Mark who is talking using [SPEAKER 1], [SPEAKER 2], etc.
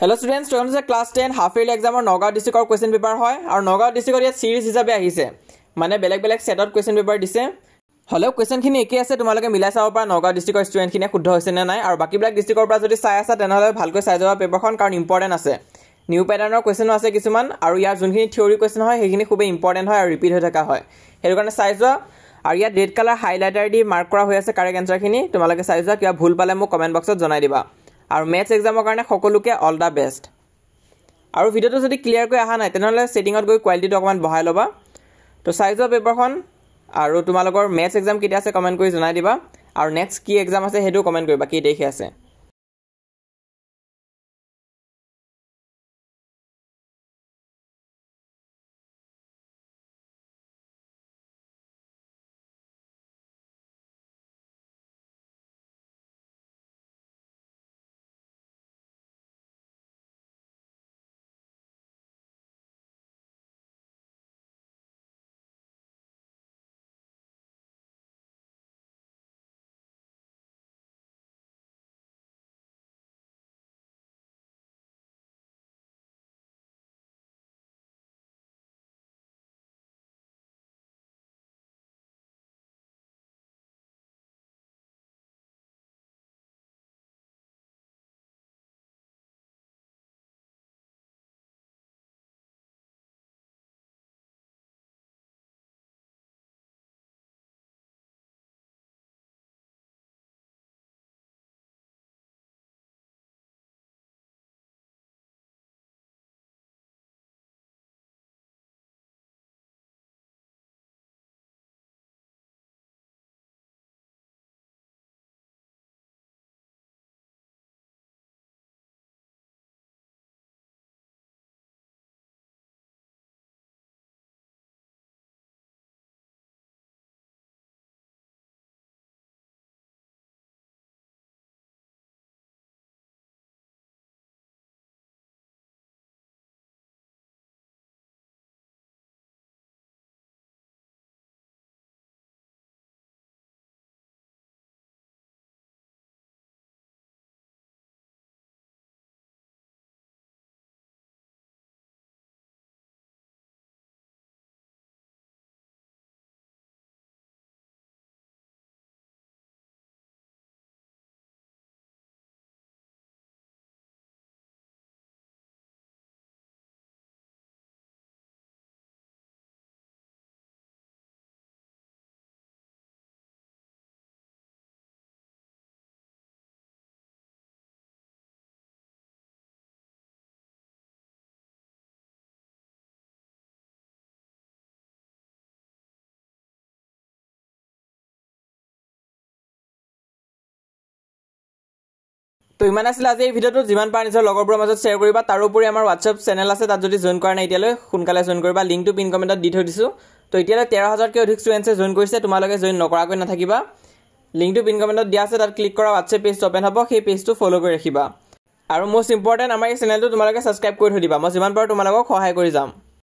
[SPEAKER 1] Hello students, to answer class 10 half yearly exam or Nagaon district or question paper hoy or Nagaon district or series hisabe ahise mane belek set out question paper dise holo question khini eke ase tumaloke milai sabo para Nagaon district or student khini khuddho hoise na nai aru baki black district or para jodi sai asa tenhole bhalkoi sai jaba paper khon karon important ase new pattern or question ase kisuman aru yar junkhini theory question hoy hekhini khube important hoy aru repeat hoi thaka hoy heru karone sai jwa aru ya red color highlighter di mark kora hoi ase correct answer khini tumaloke sai jwa kiba bhul pale mo comment box ot janai diba আৰু maths এক্সামৰ কাৰণে সকলোকে all the best আৰু ভিডিওটো যদি clear কৰি আহা নাই তেনেহলে সেটিংত গৈ কোৱালিটিটো অকমান বঢ়াই লবা তো সাইজ অফ পেপাৰখন আৰু তোমালোকৰ ম্যাথছ এক্সাম কেতিয়া আছে কমেন্ট কৰি জনাই দিবা আৰু নেক্সট কি এক্সাম আছে হেটো কমেন্ট কৰিবা কি দেখি আছে তো ইমান আছিল আজি এই ভিডিওটো যিমান পাৰ নিজৰ লগৰবোৰৰ মাজত শেয়াৰ কৰিবা তাৰ উপৰি আমাৰ WhatsApp চেনেল আছে তাত যদি জয়েন কৰা নাই এতিয়ালৈ সোনকালে জয়েন কৰিবা লিংকটো পিন কমেন্টত দি থৈ দিছো তো এতিয়ালৈ 13000 কে অধিক ষ্টুডেন্টছে জয়েন কৰিছে তোমালোকে জয়েন নকৰাকৈ নাথাকিবা লিংকটো পিন কমেন্টত দিয়া আছে তাত ক্লিক কৰা WhatsApp পেজ ওপেন হ'ব সেই পেজটো ফলো কৰি ৰাখিবা আৰু মোষ্ট ইম্পৰ্টেন্ট আমাৰ এই চেনেলটো তোমালোকে সাবস্ক্ৰাইব কৰি থৈ দিবা মই যিমান পাৰো তোমালোকক সহায় কৰি যাম